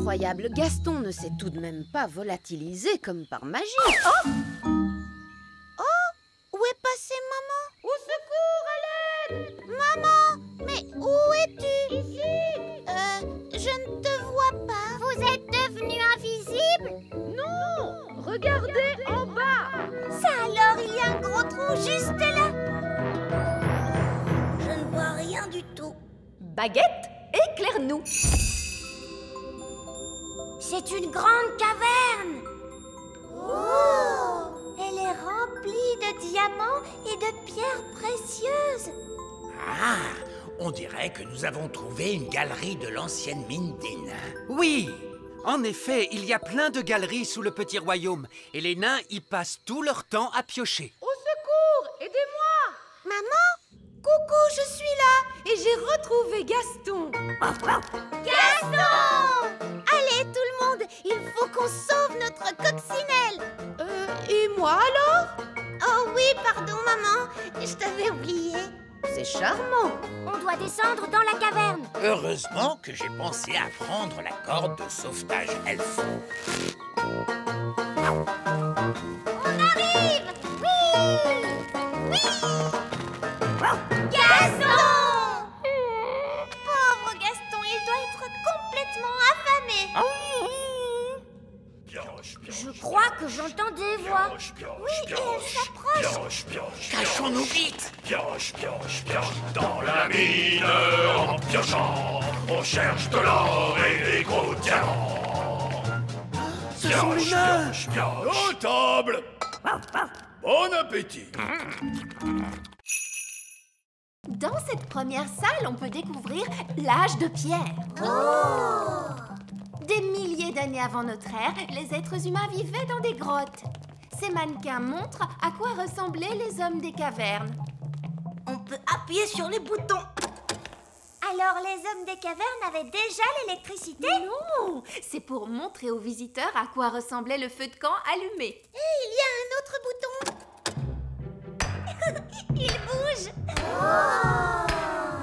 incroyable, Gaston ne s'est tout de même pas volatilisé comme par magie. Oh! Où est passée maman? Au secours, à l'aide! Maman! Mais où es-tu? Ici! Je ne te vois pas. Vous êtes devenu invisible? Non! Regardez en bas! Ça alors, il y a un gros trou juste là. Je ne vois rien du tout. Baguette, éclaire-nous. C'est une grande caverne. Oh! Elle est remplie de diamants et de pierres précieuses. Ah, on dirait que nous avons trouvé une galerie de l'ancienne mine des nains. Oui, en effet, il y a plein de galeries sous le petit royaume et les nains y passent tout leur temps à piocher. Au secours! Aidez-moi! Maman? Coucou, je suis là et j'ai retrouvé Gaston. Gaston! Allez, tout le monde, il faut qu'on sauve notre coccinelle. Et moi alors? Oh oui, pardon maman, je t'avais oublié. C'est charmant. On doit descendre dans la caverne. Heureusement que j'ai pensé à prendre la corde de sauvetage elfe. On arrive! Oui! Gaston! Pauvre Gaston, il doit être complètement affamé. Je crois que j'entends des voix. Oui, et elle s'approche. Cachons-nous vite! Pioche, pioche, pioche dans la mine en piochant. On cherche de l'or et des gros diamants. Ce sont les nains! Pioche, pioche. Aux tables! Bon appétit! Dans cette première salle, on peut découvrir l'âge de pierre. Des milliers d'années avant notre ère, les êtres humains vivaient dans des grottes. Ces mannequins montrent à quoi ressemblaient les hommes des cavernes. On peut appuyer sur les boutons. Alors les hommes des cavernes avaient déjà l'électricité? Non, c'est pour montrer aux visiteurs à quoi ressemblait le feu de camp allumé. Et il y a un autre bouton. Il bouge.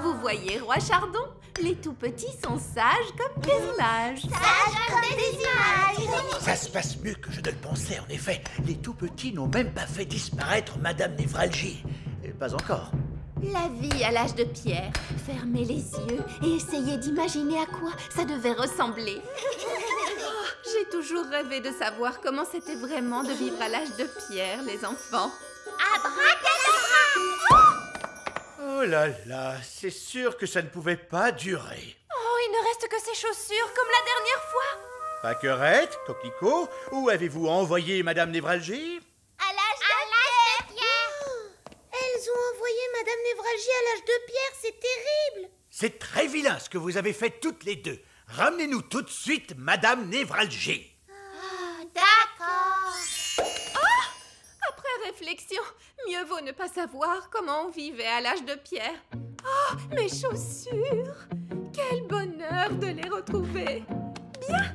Vous voyez, Roi Chardon, les tout petits sont sages comme des images. Sage comme des images. Ça se passe mieux que je ne le pensais, en effet. Les tout-petits n'ont même pas fait disparaître Madame Névralgie. Pas encore. La vie à l'âge de pierre. Fermez les yeux et essayez d'imaginer à quoi ça devait ressembler. Oh, j'ai toujours rêvé de savoir comment c'était vraiment de vivre à l'âge de pierre, les enfants. Oh là là, c'est sûr que ça ne pouvait pas durer. Oh, il ne reste que ces chaussures comme la dernière fois. Paquerette, Coquelicot, où avez-vous envoyé Madame Névralgie? À l'âge de pierre. Elles ont envoyé Madame Névralgie à l'âge de pierre, c'est terrible. C'est très vilain ce que vous avez fait toutes les deux. Ramenez-nous tout de suite Madame Névralgie. D'accord. Après réflexion, mieux vaut ne pas savoir comment on vivait à l'âge de pierre. Oh, mes chaussures! Quel bonheur de les retrouver! Bien!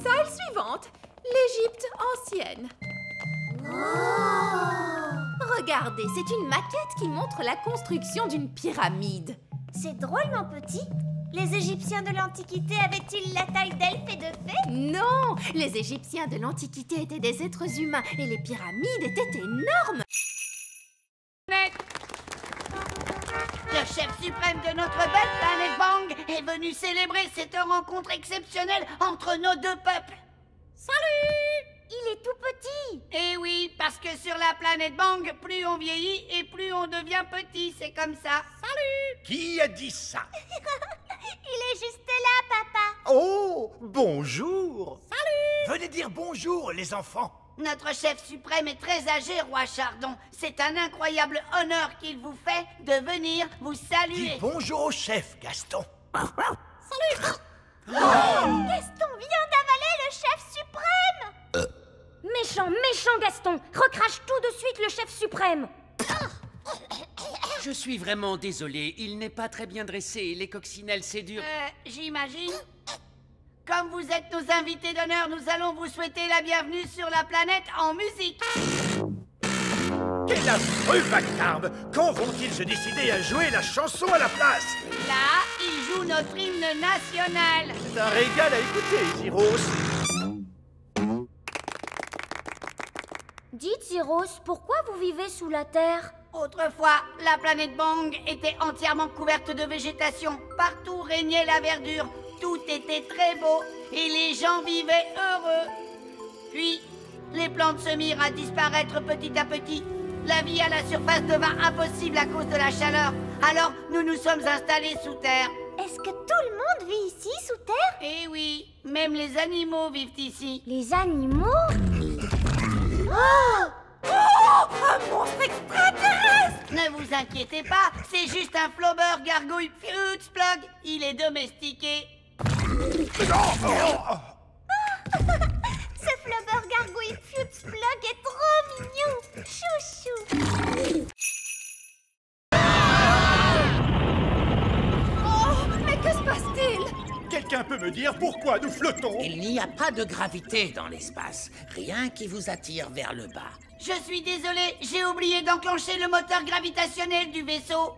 Salle suivante, l'Égypte ancienne. Regardez, c'est une maquette qui montre la construction d'une pyramide. C'est drôlement petit. Les Égyptiens de l'Antiquité avaient-ils la taille d'elfes et de fées? Non! Les Égyptiens de l'Antiquité étaient des êtres humains et les pyramides étaient énormes. Le chef suprême de notre belle planète Bang est venu célébrer cette rencontre exceptionnelle entre nos deux peuples. Salut! Il est tout petit. Eh oui, parce que sur la planète Bang, plus on vieillit et plus on devient petit, c'est comme ça. Salut! Qui a dit ça? Il est juste là, papa. Oh, bonjour. Venez dire bonjour, les enfants. Notre chef suprême est très âgé, roi Chardon. C'est un incroyable honneur qu'il vous fait de venir vous Dis saluer. bonjour au chef, Gaston. Salut! Gaston vient d'avaler le chef suprême. Méchant, méchant Gaston! Recrache tout de suite le chef suprême! Je suis vraiment désolé, il n'est pas très bien dressé, les coccinelles c'est dur. J'imagine. Comme vous êtes nos invités d'honneur, nous allons vous souhaiter la bienvenue sur la planète en musique. Quel affreux vacarme! Quand vont-ils se décider à jouer la chanson à la place? Là, ils jouent notre hymne national. C'est un régal à écouter, Zyros. Dites, Zyros, pourquoi vous vivez sous la terre? Autrefois, la planète Bang était entièrement couverte de végétation. Partout régnait la verdure. Tout était très beau et les gens vivaient heureux. Puis, les plantes se mirent à disparaître petit à petit. La vie à la surface devint impossible à cause de la chaleur. Alors, nous nous sommes installés sous terre. Est-ce que tout le monde vit ici, sous terre? Eh oui, même les animaux vivent ici. Les animaux? Oh! Oh! Un monstre extraterrestre! Ne vous inquiétez pas, c'est juste un flobber gargouille Futzplug. Il est domestiqué. Ce flubber gargouille Futzplug est trop mignon! Chouchou! Oh, mais que se passe-t-il? Quelqu'un peut me dire pourquoi nous flottons? Il n'y a pas de gravité dans l'espace. Rien qui vous attire vers le bas. Je suis désolé, j'ai oublié d'enclencher le moteur gravitationnel du vaisseau.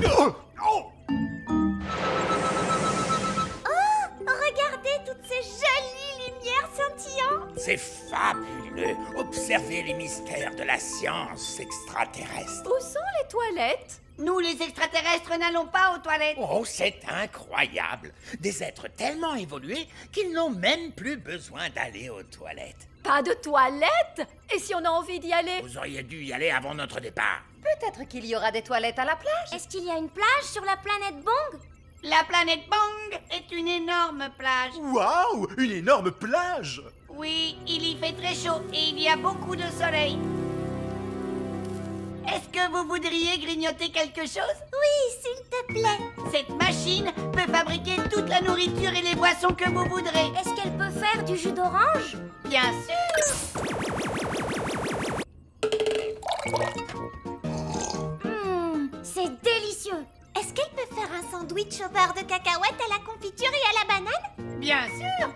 Oh! Regardez toutes ces jolies lumières scintillantes! C'est fabuleux. Observez les mystères de la science extraterrestre. Où sont les toilettes? Nous, les extraterrestres, n'allons pas aux toilettes. Oh, c'est incroyable. Des êtres tellement évolués qu'ils n'ont même plus besoin d'aller aux toilettes. Pas de toilettes? Et si on a envie d'y aller? Vous auriez dû y aller avant notre départ. Peut-être qu'il y aura des toilettes à la plage. Est-ce qu'il y a une plage sur la planète Bang? La planète Bang est une énorme plage. Waouh! Une énorme plage! Oui, il y fait très chaud et il y a beaucoup de soleil. Est-ce que vous voudriez grignoter quelque chose? Oui, s'il te plaît. Cette machine peut fabriquer toute la nourriture et les boissons que vous voudrez. Est-ce qu'elle peut faire du jus d'orange? Bien sûr. C'est délicieux. Est-ce qu'elle peut faire un sandwich au beurre de cacahuète, à la confiture et à la banane? Bien sûr.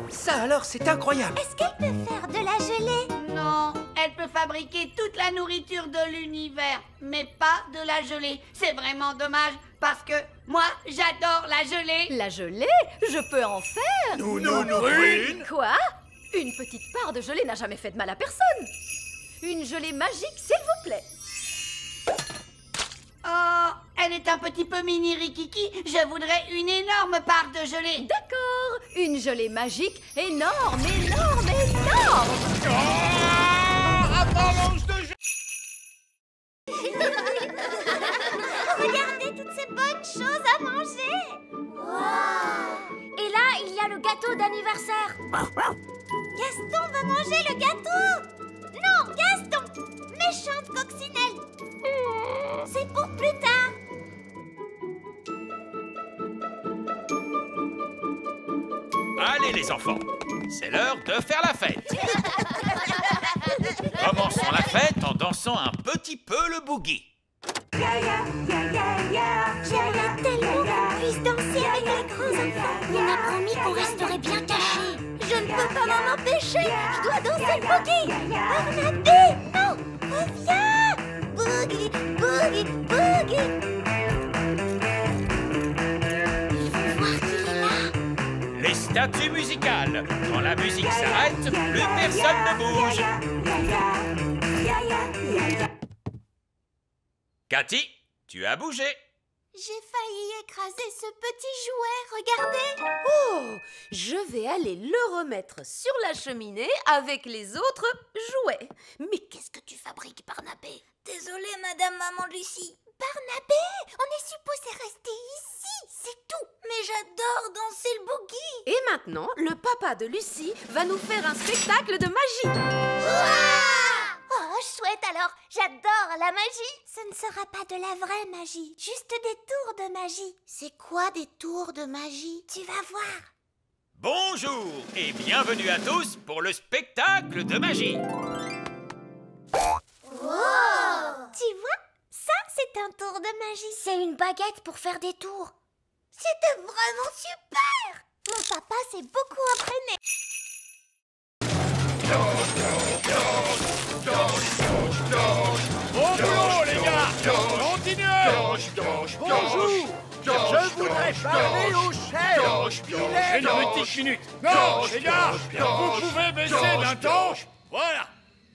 Ça alors, c'est incroyable. Est-ce qu'elle peut faire de la gelée? Non, elle peut fabriquer toute la nourriture de l'univers, mais pas de la gelée. C'est vraiment dommage, parce que moi, j'adore la gelée. La gelée? Je peux en faire? Nous, Green! Quoi? Une petite part de gelée n'a jamais fait de mal à personne. Une gelée magique, s'il vous plaît. Oh, elle est un petit peu mini Rikiki. Je voudrais une énorme part de gelée. D'accord, une gelée magique énorme, énorme, énorme. Avalanche de gelée! Regardez toutes ces bonnes choses à manger! Et là, il y a le gâteau d'anniversaire. Gaston va manger le gâteau! Non, Gaston! Méchante coccinelle! C'est pour plus tard! Allez les enfants, c'est l'heure de faire la fête. Commençons la fête en dansant un petit peu le boogie. J'aimerais tellement qu'on puisse danser avec les grands enfants! On a promis qu'on resterait bien cachés. Je ne peux pas m'en empêcher! Je dois danser le boogie! Barnabé! Non! Reviens! Boogie! Boogie! Boogie! Ils vont voir qu'il est là. Les statues musicales. Quand la musique s'arrête, plus personne ne bouge. Cathy, tu as bougé. J'ai failli écraser ce petit jouet, regardez! Oh, je vais aller le remettre sur la cheminée avec les autres jouets. Mais qu'est-ce que tu fabriques, Barnabé? Désolée, Madame Maman Lucie. Barnabé, on est supposé rester ici, c'est tout. Mais j'adore danser le boogie. Et maintenant, le papa de Lucie va nous faire un spectacle de magie. Oh, chouette alors, j'adore la magie. Ce ne sera pas de la vraie magie, juste des tours de magie. C'est quoi des tours de magie? Tu vas voir. Bonjour et bienvenue à tous pour le spectacle de magie. Tu vois, ça c'est un tour de magie. C'est une baguette pour faire des tours. C'était vraiment super. Mon papa s'est beaucoup entraîné. Bon boulot, les gars! Continuez! Bonjour! Je voudrais parler au chef! Il est Une petite minute! Non, les gars! Vous pouvez baisser d'un ton? Voilà!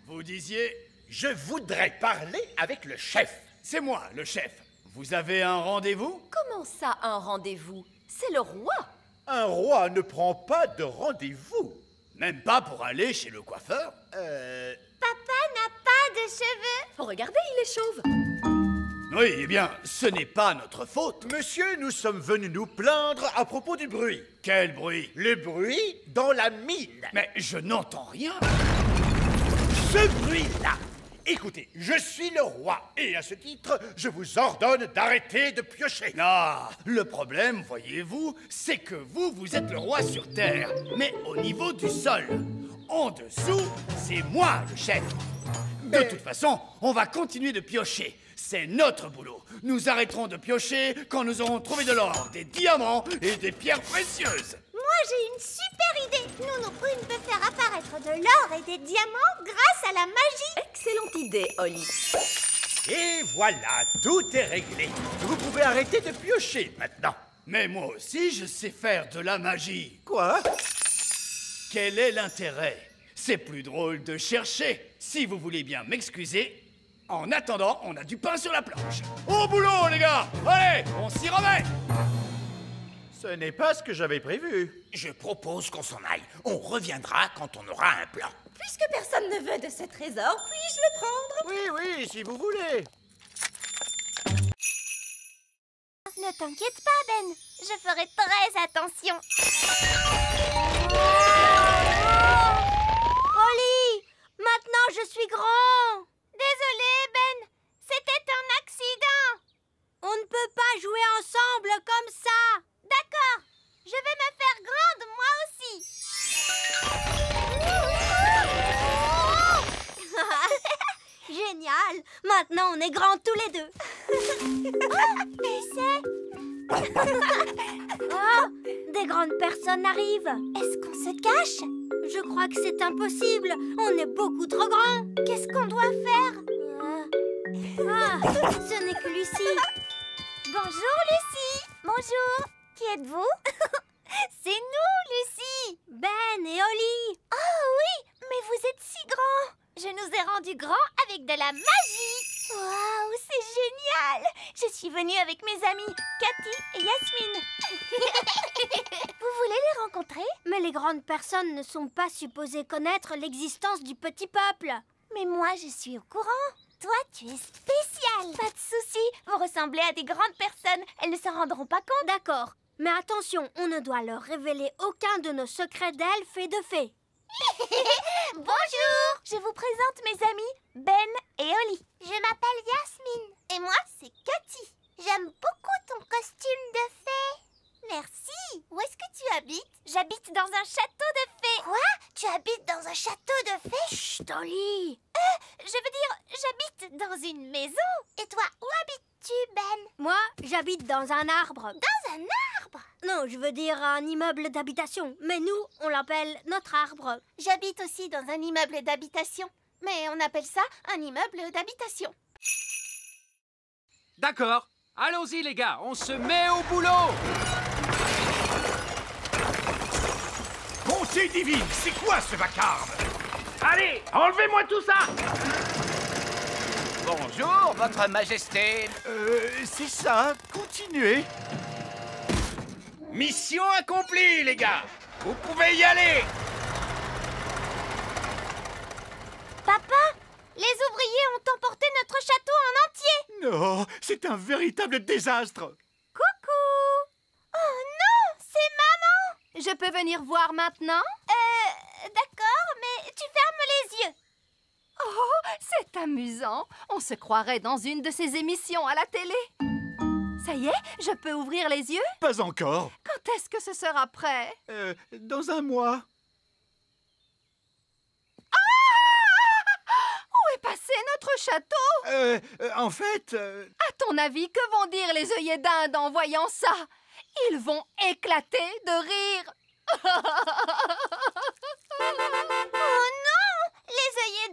Vous disiez... Je voudrais parler avec le chef. C'est moi, le chef. Vous avez un rendez-vous? Comment ça, un rendez-vous? C'est le roi. Un roi ne prend pas de rendez-vous. Même pas pour aller chez le coiffeur? Papa n'a pas de cheveux. Regardez, il est chauve. Oui, eh bien, ce n'est pas notre faute. Monsieur, nous sommes venus nous plaindre à propos du bruit. Quel bruit? Le bruit dans la mine. Mais je n'entends rien. Ce bruit-là. Écoutez, je suis le roi, et à ce titre, je vous ordonne d'arrêter de piocher. Ah, le problème, voyez-vous, c'est que vous êtes le roi sur Terre, mais au niveau du sol. En dessous, c'est moi le chef. De toute façon, on va continuer de piocher. C'est notre boulot. Nous arrêterons de piocher quand nous aurons trouvé de l'or, des diamants et des pierres précieuses. Moi, j'ai une super idée. Nous, Brune peut faire apparaître de l'or et des diamants grâce à la magie. Excellente idée, Holly. Et voilà, tout est réglé. Vous pouvez arrêter de piocher maintenant. Mais moi aussi, je sais faire de la magie. Quoi? Quel est l'intérêt? C'est plus drôle de chercher. Si vous voulez bien m'excuser, en attendant, on a du pain sur la planche. Au boulot, les gars! Allez, on s'y remet! Ce n'est pas ce que j'avais prévu. Je propose qu'on s'en aille. On reviendra quand on aura un plan. Puisque personne ne veut de ce trésor, puis-je le prendre? Oui, si vous voulez. Ne t'inquiète pas, Ben. Je ferai très attention. Holly, maintenant je suis grand. Désolé, Ben. C'était un accident. On ne peut pas jouer ensemble comme ça. D'accord. Je vais me faire grande, moi aussi. Génial. Maintenant on est grands tous les deux. Et c'est... Oh, des grandes personnes arrivent. Est-ce qu'on se cache? Je crois que c'est impossible. On est beaucoup trop grands. Qu'est-ce qu'on doit faire? Ce n'est que Lucie. Bonjour, Lucie. Bonjour. Qui êtes-vous? C'est nous, Lucie. Ben et Holly. Oh oui, mais vous êtes si grands. Je nous ai rendus grands avec de la magie. Waouh, c'est génial. Je suis venue avec mes amis Cathy et Yasmine. Vous voulez les rencontrer? Mais les grandes personnes ne sont pas supposées connaître l'existence du petit peuple. Mais moi, je suis au courant. Toi, tu es spécial. Pas de souci. Vous ressemblez à des grandes personnes. Elles ne s'en rendront pas compte. D'accord. Mais attention, on ne doit leur révéler aucun de nos secrets d'elfes et de fées. Bonjour. Je vous présente mes amis Ben et Holly. Je m'appelle Yasmine. Et moi, c'est Cathy. J'aime beaucoup ton costume de fée. Merci. Où est-ce que tu habites? J'habite dans un château de fées. Quoi? Tu habites dans un château de fées? Chut, Holly. Je veux dire, j'habite dans une maison. Et toi, où habites-tu, Ben? Moi, j'habite dans un arbre. Dans un arbre? Non, je veux dire un immeuble d'habitation. Mais nous, on l'appelle notre arbre. J'habite aussi dans un immeuble d'habitation. Mais on appelle ça un immeuble d'habitation. D'accord. Allons-y, les gars. On se met au boulot. Bonté divine, c'est quoi ce vacarme? Allez, enlevez-moi tout ça! Bonjour, votre majesté. C'est ça, continuez. Mission accomplie, les gars! Vous pouvez y aller! Papa, les ouvriers ont emporté notre château en entier. Non, c'est un véritable désastre. Coucou. Oh non, c'est maman. Je peux venir voir maintenant? D'accord, mais tu fermes les yeux. Oh, c'est amusant. On se croirait dans une de ces émissions à la télé. Ça y est, je peux ouvrir les yeux? Pas encore. Quand est-ce que ce sera prêt? Dans un mois. Où est passé notre château? En fait... À ton avis, que vont dire les œillets d'Inde en voyant ça? Ils vont éclater de rire. Oh non! Les œillets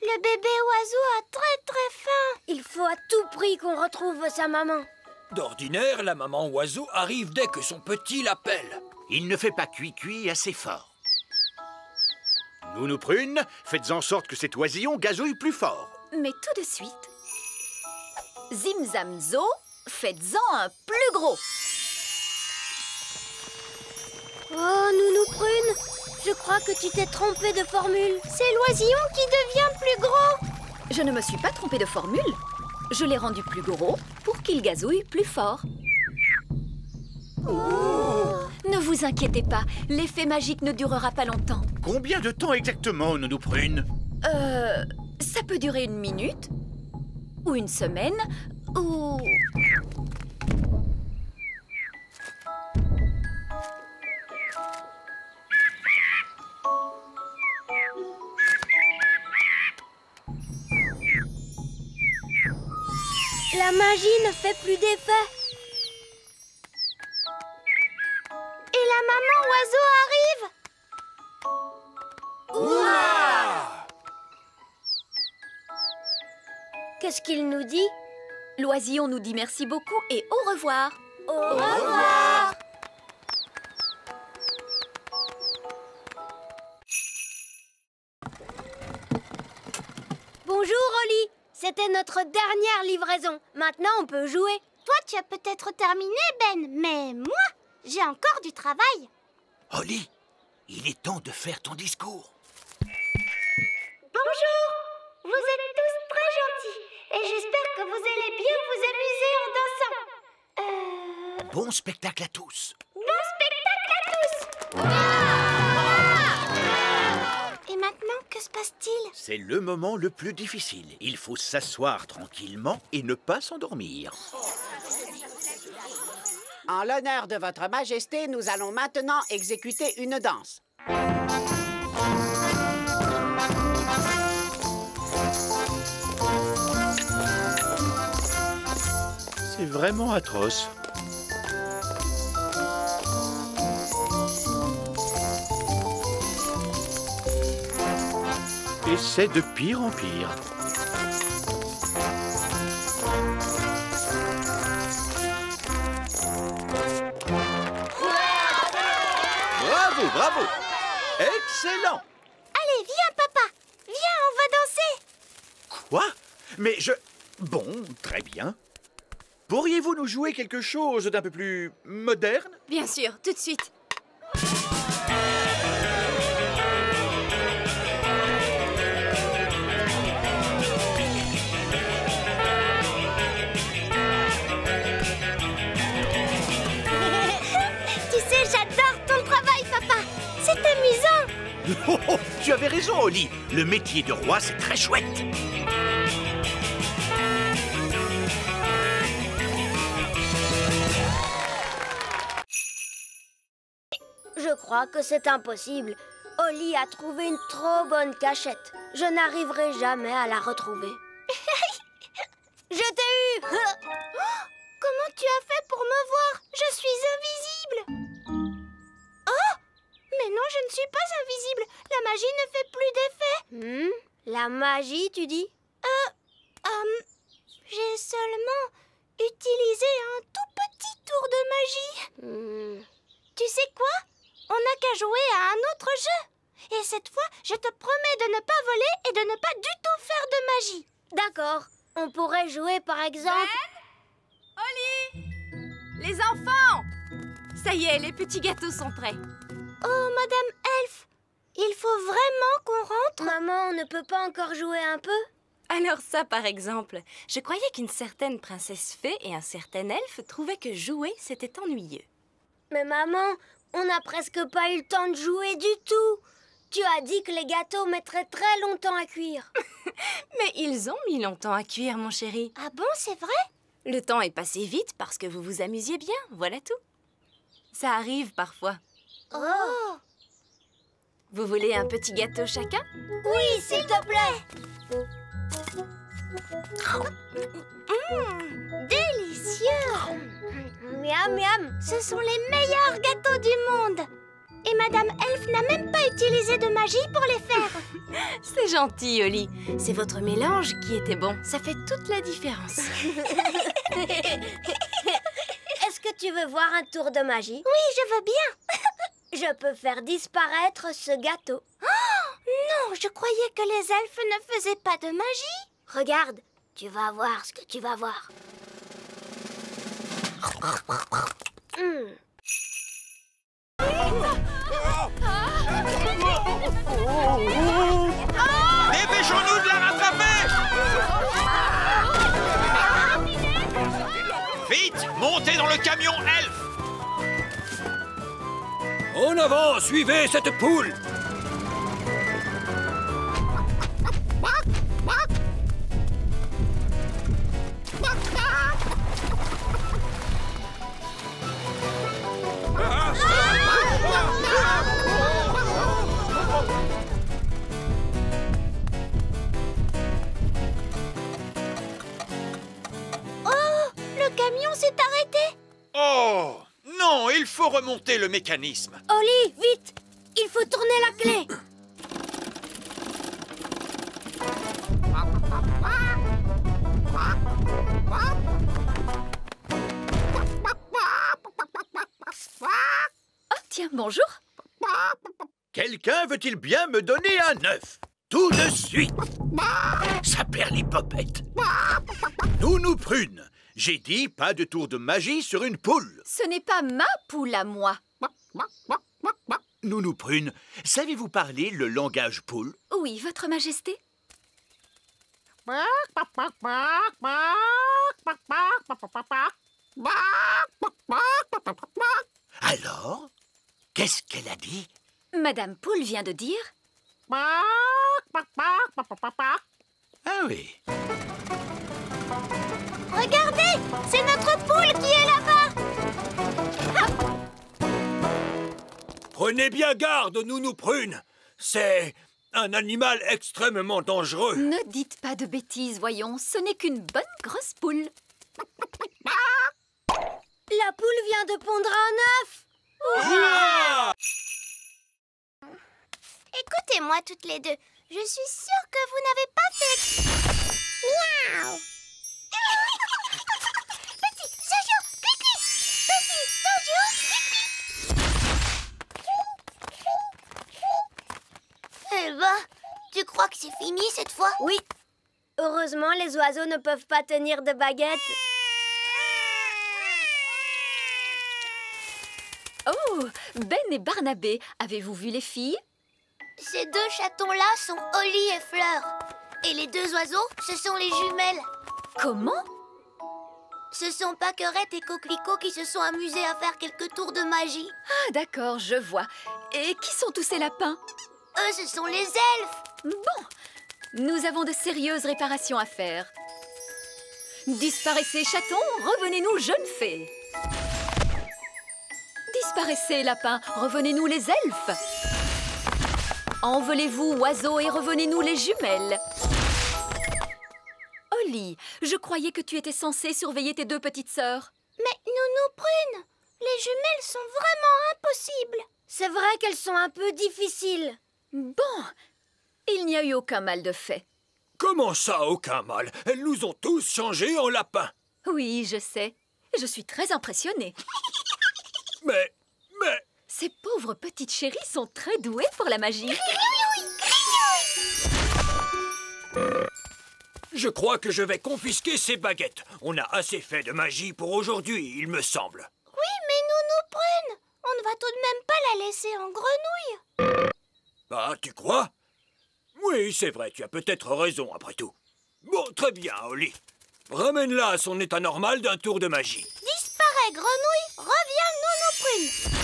Le bébé oiseau a très faim. Il faut à tout prix qu'on retrouve sa maman. D'ordinaire, la maman oiseau arrive dès que son petit l'appelle. Il ne fait pas cuit assez fort. Nounou Prune, faites en sorte que cet oisillon gazouille plus fort. Mais tout de suite, Zim Zam Zo, faites-en un plus gros. Oh, Nounou Prune, je crois que tu t'es trompée de formule. C'est l'oisillon qui devient plus gros. Je ne me suis pas trompée de formule. Je l'ai rendu plus gros pour qu'il gazouille plus fort. Ne vous inquiétez pas, l'effet magique ne durera pas longtemps. Combien de temps exactement, Nounou Prune? Ça peut durer 1 minute, ou 1 semaine, ou... La magie ne fait plus d'effet. Et la maman oiseau arrive. Ouah! Qu'est-ce qu'il nous dit? L'oisillon nous dit merci beaucoup et au revoir. Au revoir. Bonjour, Oli. C'était notre dernière livraison. Maintenant, on peut jouer. Toi, tu as peut-être terminé, Ben, mais moi, j'ai encore du travail. Oli, il est temps de faire ton discours. Bonjour. Vous êtes tous très gentils et j'espère que vous allez bien vous amuser en dansant. Bon spectacle à tous. Bon spectacle à tous. Et maintenant, que se passe-t-il? C'est le moment le plus difficile. Il faut s'asseoir tranquillement et ne pas s'endormir. En l'honneur de votre majesté, nous allons maintenant exécuter une danse. C'est vraiment atroce. Et c'est de pire en pire. Bravo, bravo! Excellent! Allez, viens, papa. Viens, on va danser. Quoi? Mais je... Bon, très bien. Pourriez-vous nous jouer quelque chose d'un peu plus moderne? Bien sûr, tout de suite. Tu sais, j'adore ton travail, papa. C'est amusant. Oh, oh, tu avais raison, Oli. Le métier de roi, c'est très chouette. Je crois que c'est impossible. Oli a trouvé une trop bonne cachette. Je n'arriverai jamais à la retrouver. Je t'ai eu! Comment tu as fait pour me voir? Je suis invisible. Oh! Mais non, je ne suis pas invisible. La magie ne fait plus d'effet. La magie, tu dis? J'ai seulement utilisé un tout petit tour de magie. Tu sais quoi? On n'a qu'à jouer à un autre jeu. Et cette fois, je te promets de ne pas voler et de ne pas du tout faire de magie. D'accord. On pourrait jouer, par exemple... Oli! Les enfants! Ça y est, les petits gâteaux sont prêts. Oh, Madame Elf, il faut vraiment qu'on rentre. Maman, on ne peut pas encore jouer un peu? Alors ça, par exemple, je croyais qu'une certaine princesse fée et un certain elfe trouvaient que jouer, c'était ennuyeux. Mais maman, on n'a presque pas eu le temps de jouer du tout. Tu as dit que les gâteaux mettraient très longtemps à cuire. Mais ils ont mis longtemps à cuire, mon chéri. Ah bon, c'est vrai? Le temps est passé vite parce que vous vous amusiez bien, voilà tout. Ça arrive parfois. Oh! Vous voulez un petit gâteau chacun? Oui, s'il te plaît. Délicieux! Miam, miam. Ce sont les meilleurs gâteaux du monde. Et ma Madame Elf n'a même pas utilisé de magie pour les faire. C'est gentil, Oli. C'est votre mélange qui était bon. Ça fait toute la différence. Est-ce que tu veux voir un tour de magie? Oui, je veux bien. Je peux faire disparaître ce gâteau. Oh, non, je croyais que les elfes ne faisaient pas de magie. Regarde, tu vas voir ce que tu vas voir. Dépêchons-nous de la rattraper! Vite, montez dans le camion elfe! En avant, suivez cette poule! Le camion s'est arrêté. Oh! Non, il faut remonter le mécanisme. Oli, vite! Il faut tourner la clé. Oh, tiens, bonjour. Quelqu'un veut-il bien me donner un œuf? Tout de suite! Ça perd les popettes. Nounou Prune, j'ai dit pas de tour de magie sur une poule. Ce n'est pas ma poule à moi. Nounou Prune, savez-vous parler le langage poule? Oui, Votre Majesté. Alors, qu'est-ce qu'elle a dit? Madame Poule vient de dire... Ah oui. Regardez, c'est notre poule qui est là-bas. Prenez bien garde, Nounou Prune. C'est un animal extrêmement dangereux. Ne dites pas de bêtises, voyons. Ce n'est qu'une bonne grosse poule. La poule vient de pondre un œuf. Écoutez-moi toutes les deux. Je suis sûre que vous n'avez pas fait... Miaou. Petit Jojo, pipi. Petit Jojo, pipi. Eh ben, tu crois que c'est fini cette fois? Oui. Heureusement, les oiseaux ne peuvent pas tenir de baguette. Oh, Ben et Barnabé, avez-vous vu les filles? Ces deux chatons-là sont Oli et Fleur. Et les deux oiseaux, ce sont les jumelles. Comment? Ce sont Pâquerette et Coquelicot qui se sont amusés à faire quelques tours de magie. Ah, d'accord, je vois. Et qui sont tous ces lapins? Eux, ce sont les elfes. Bon, nous avons de sérieuses réparations à faire. Disparaissez, chatons, revenez-nous, jeunes fées. Disparaissez, lapins, revenez-nous, les elfes. Envolez-vous, oiseaux, et revenez-nous, les jumelles. Oli, je croyais que tu étais censée surveiller tes deux petites sœurs. Mais Nounou Prune, les jumelles sont vraiment impossibles. C'est vrai qu'elles sont un peu difficiles. Bon, il n'y a eu aucun mal de fait. Comment ça, aucun mal? Elles nous ont tous changés en lapins. Oui, je sais. Je suis très impressionnée. Mais... Ces pauvres petites chéries sont très douées pour la magie. Je crois que je vais confisquer ces baguettes. On a assez fait de magie pour aujourd'hui, il me semble. Oui, mais Nounou Prune, on ne va tout de même pas la laisser en grenouille. Ah, tu crois? Oui, c'est vrai, tu as peut-être raison après tout. Bon, très bien, Oli. Ramène-la à son état normal d'un tour de magie. Disparais, grenouille, reviens, Nounou Prune.